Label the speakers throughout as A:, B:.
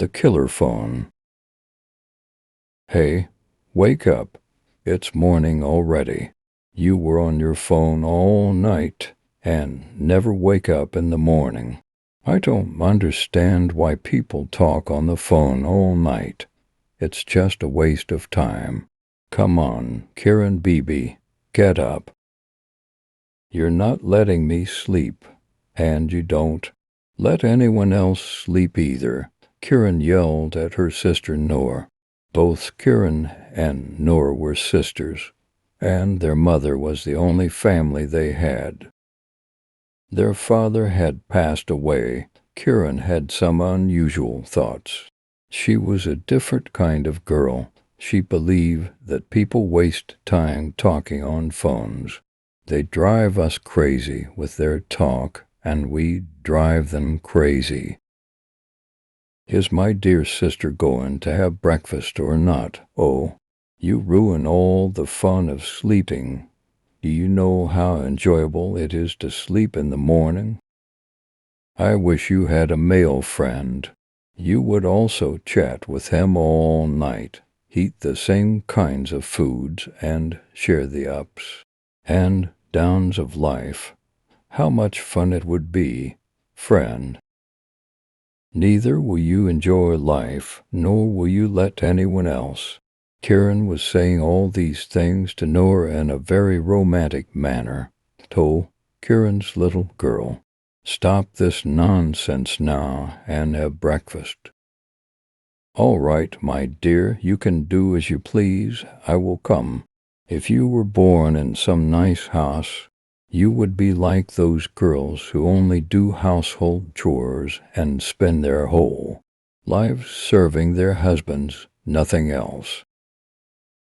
A: The killer phone. Hey, wake up. It's morning already. You were on your phone all night and never wake up in the morning. I don't understand why people talk on the phone all night. It's just a waste of time. Come on, Kieran Beebe, get up. You're not letting me sleep, and you don't let anyone else sleep either, Kieran yelled at her sister Noor. Both Kieran and Noor were sisters, and their mother was the only family they had. Their father had passed away. Kieran had some unusual thoughts. She was a different kind of girl. She believed that people waste time talking on phones. They drive us crazy with their talk, and we drive them crazy. Is my dear sister going to have breakfast or not? Oh, you ruin all the fun of sleeping. Do you know how enjoyable it is to sleep in the morning? I wish you had a male friend. You would also chat with him all night, eat the same kinds of foods, and share the ups and downs of life. How much fun it would be, friend. Neither will you enjoy life, nor will you let anyone else. Kieran was saying all these things to Noor in a very romantic manner. To Kieran's little girl, stop this nonsense now and have breakfast. All right, my dear, you can do as you please. I will come. If you were born in some nice house, you would be like those girls who only do household chores and spend their whole lives serving their husbands, nothing else.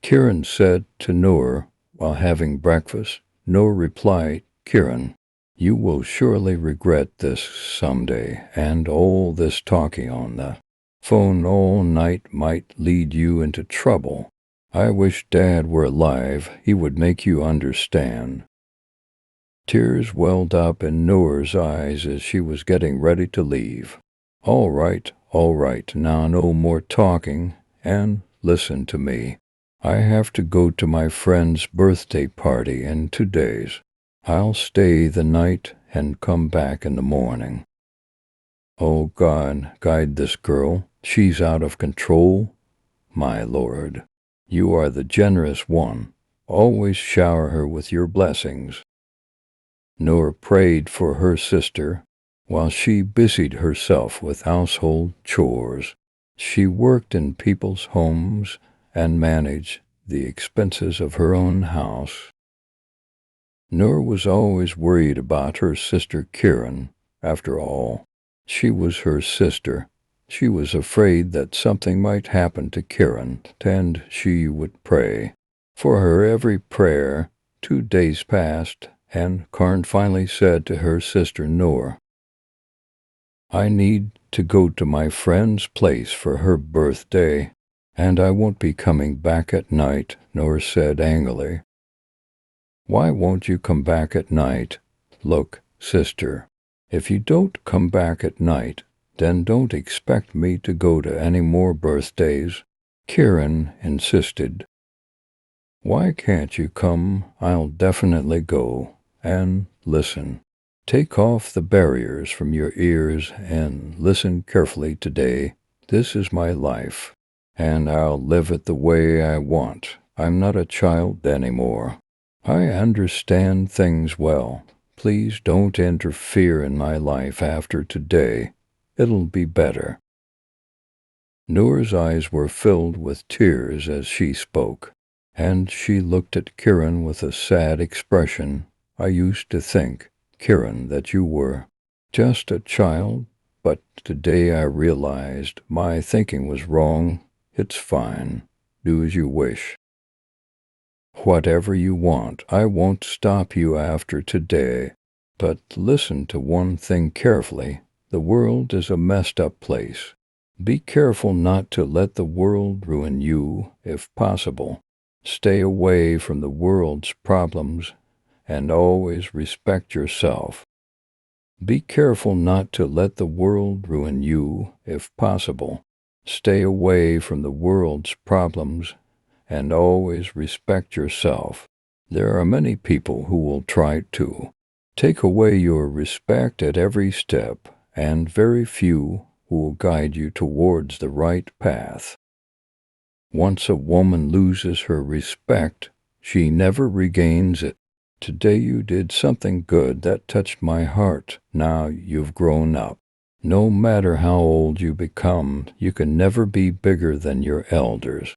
A: Kieran said to Noor while having breakfast. Noor replied, Kieran, you will surely regret this someday, and all this talking on the phone all night might lead you into trouble. I wish Dad were alive. He would make you understand. Tears welled up in Noor's eyes as she was getting ready to leave. All right, now no more talking, and listen to me. I have to go to my friend's birthday party in 2 days. I'll stay the night and come back in the morning. Oh God, guide this girl. She's out of control. My Lord, you are the generous one. Always shower her with your blessings. Noor prayed for her sister while she busied herself with household chores. She worked in people's homes and managed the expenses of her own house. Noor was always worried about her sister Kieran. After all, she was her sister. She was afraid that something might happen to Kieran, and she would pray for her every prayer. 2 days passed, and Kieran finally said to her sister Noor, I need to go to my friend's place for her birthday, and I won't be coming back at night, Noor said angrily. Why won't you come back at night? Look, sister, if you don't come back at night, then don't expect me to go to any more birthdays, Kieran insisted. Why can't you come? I'll definitely go. And listen. Take off the barriers from your ears and listen carefully today. This is my life, and I'll live it the way I want. I'm not a child anymore. I understand things well. Please don't interfere in my life after today. It'll be better. Noor's eyes were filled with tears as she spoke, and she looked at Kieran with a sad expression. I used to think, Kieran, that you were just a child, but today I realized my thinking was wrong. It's fine. Do as you wish. Whatever you want, I won't stop you after today. But listen to one thing carefully. The world is a messed up place. Be careful not to let the world ruin you, if possible. Stay away from the world's problems and always respect yourself. Be careful not to let the world ruin you, if possible. Stay away from the world's problems and always respect yourself. There are many people who will try to take away your respect at every step, and very few who will guide you towards the right path. Once a woman loses her respect, she never regains it. Today you did something good that touched my heart. Now you've grown up. No matter how old you become, you can never be bigger than your elders.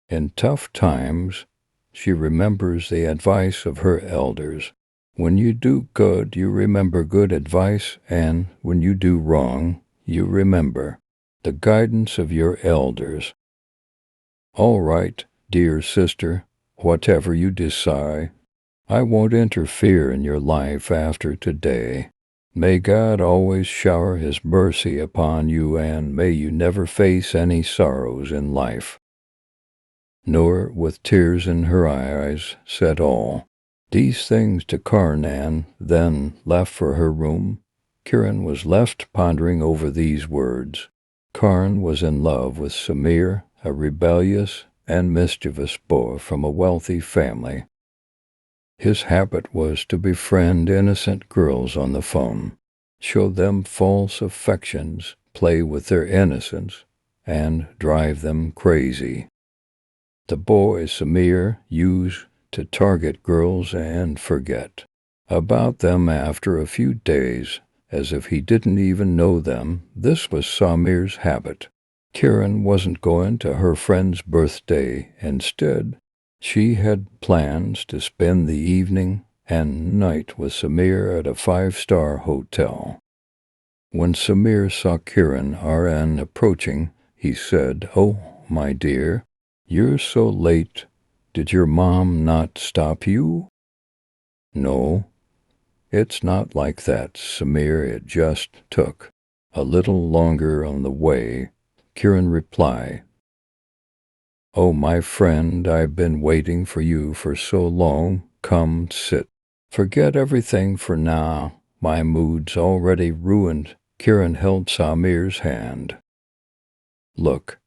A: In tough times, she remembers the advice of her elders. When you do good, you remember good advice, and when you do wrong, you remember the guidance of your elders. All right, dear sister, whatever you decide, I won't interfere in your life after today. May God always shower His mercy upon you, and may you never face any sorrows in life. Nor, with tears in her eyes, said all these things to Carnan, then left for her room. Kiran was left pondering over these words. Karn was in love with Samir, a rebellious and mischievous boy from a wealthy family. His habit was to befriend innocent girls on the phone, show them false affections, play with their innocence, and drive them crazy. The boy Samir used to target girls and forget about them after a few days, as if he didn't even know them. This was Samir's habit. Kiran wasn't going to her friend's birthday. Instead, she had plans to spend the evening and night with Samir at a 5-star hotel. When Samir saw Kiran RN approaching, he said, "Oh, my dear, you're so late. Did your mom not stop you?" "No, it's not like that, Samir. It just took a little longer on the way," Kiran replied. "Oh, my friend, I've been waiting for you for so long. Come, sit. Forget everything for now. My mood's already ruined." Kiran held Samir's hand. "Look,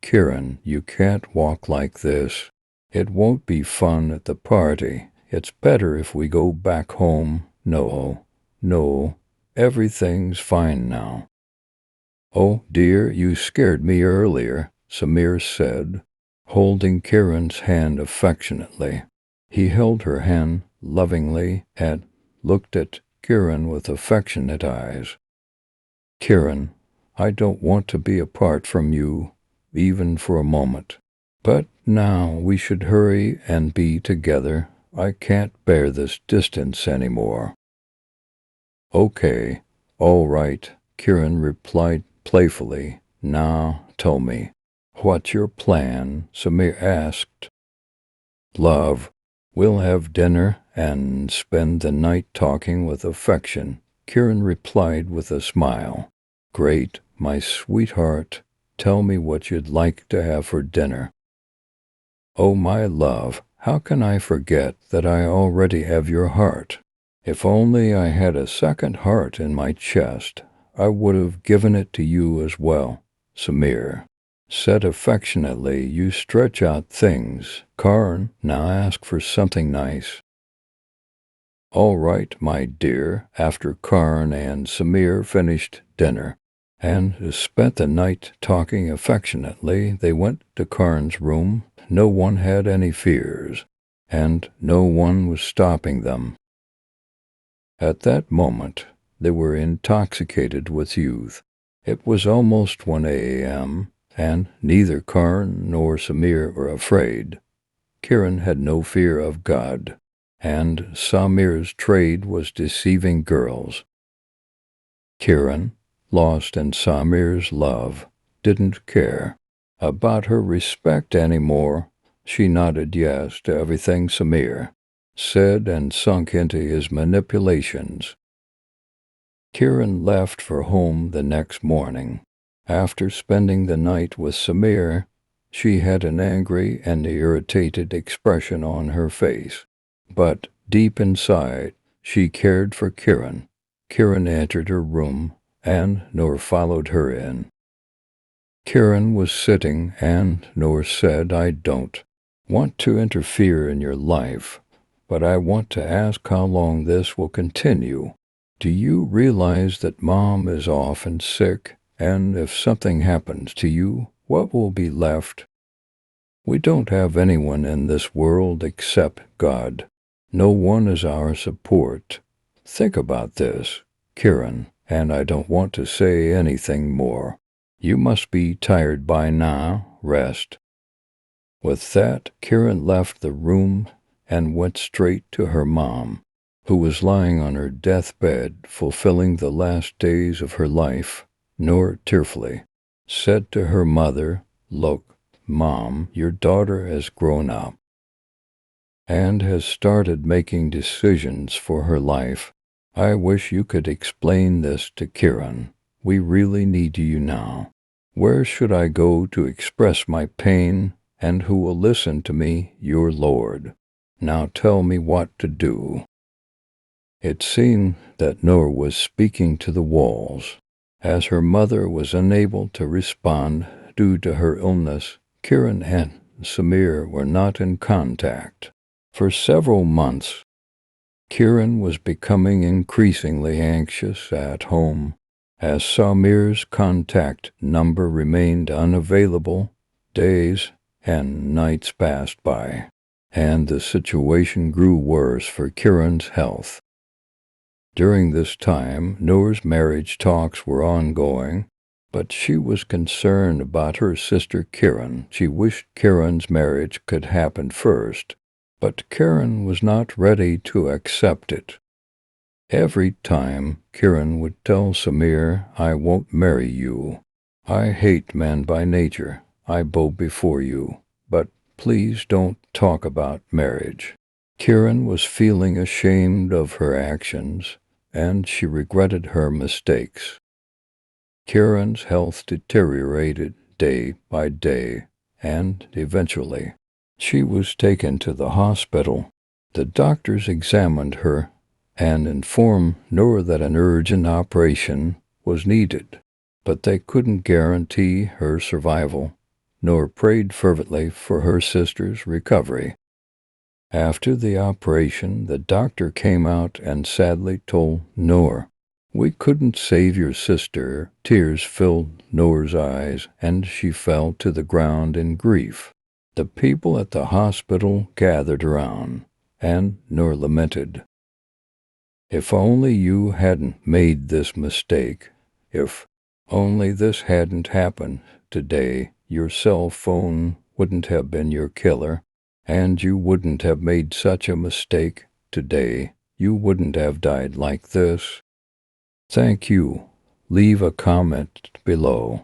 A: Kiran, you can't walk like this. It won't be fun at the party. It's better if we go back home." No, everything's fine now." "Oh, dear, you scared me earlier," Samir said, holding Kiran's hand affectionately. He held her hand lovingly and looked at Kiran with affectionate eyes. "Kiran, I don't want to be apart from you, even for a moment. But now we should hurry and be together. I can't bear this distance anymore." "Okay, all right," Kiran replied playfully. "Now tell me, what's your plan?" Samir asked. "Love, we'll have dinner and spend the night talking with affection," Kiran replied with a smile. "Great, my sweetheart. Tell me what you'd like to have for dinner." "Oh, my love, how can I forget that I already have your heart? If only I had a second heart in my chest, I would have given it to you as well," Samir said affectionately. "You stretch out things. Karn, now ask for something nice." "All right, my dear." After Karn and Samir finished dinner and spent the night talking affectionately, they went to Karn's room. No one had any fears, and no one was stopping them. At that moment, they were intoxicated with youth. It was almost 1 a.m., and neither Karn nor Samir were afraid. Kiran had no fear of God, and Samir's trade was deceiving girls. Kiran, lost in Samir's love, didn't care about her respect anymore. She nodded yes to everything Samir said and sunk into his manipulations. Kiran left for home the next morning. After spending the night with Samir, she had an angry and irritated expression on her face. But deep inside, she cared for Kiran. Kiran entered her room, and Noor followed her in. Kieran was sitting, and Noor said, "I don't want to interfere in your life, but I want to ask how long this will continue. Do you realize that Mom is often sick, and if something happens to you, what will be left? We don't have anyone in this world except God. No one is our support. Think about this, Kieran, and I don't want to say anything more. You must be tired by now. Rest." With that, Kieran left the room and went straight to her mom, who was lying on her deathbed, fulfilling the last days of her life. Noor tearfully said to her mother, "Look, Mom, your daughter has grown up and has started making decisions for her life. I wish you could explain this to Kieran. We really need you now. Where should I go to express my pain, and who will listen to me, your Lord? Now tell me what to do." It seemed that Noor was speaking to the walls. As her mother was unable to respond due to her illness, Kieran and Samir were not in contact. For several months, Kieran was becoming increasingly anxious at home. As Samir's contact number remained unavailable, days and nights passed by, and the situation grew worse for Kieran's health. During this time, Noor's marriage talks were ongoing, but she was concerned about her sister Kieran. She wished Kieran's marriage could happen first, but Kieran was not ready to accept it. Every time, Kieran would tell Samir, "I won't marry you. I hate men by nature. I bow before you, but please don't talk about marriage." Kieran was feeling ashamed of her actions, and she regretted her mistakes. Kieran's health deteriorated day by day, and eventually she was taken to the hospital. The doctors examined her and informed Noor that an urgent operation was needed, but they couldn't guarantee her survival. Noor prayed fervently for her sister's recovery. After the operation, the doctor came out and sadly told Noor, "We couldn't save your sister." Tears filled Noor's eyes, and she fell to the ground in grief. The people at the hospital gathered around, and Noor lamented, "If only you hadn't made this mistake. If only this hadn't happened today, your cell phone wouldn't have been your killer. And you wouldn't have made such a mistake today. You wouldn't have died like this." Thank you. Leave a comment below.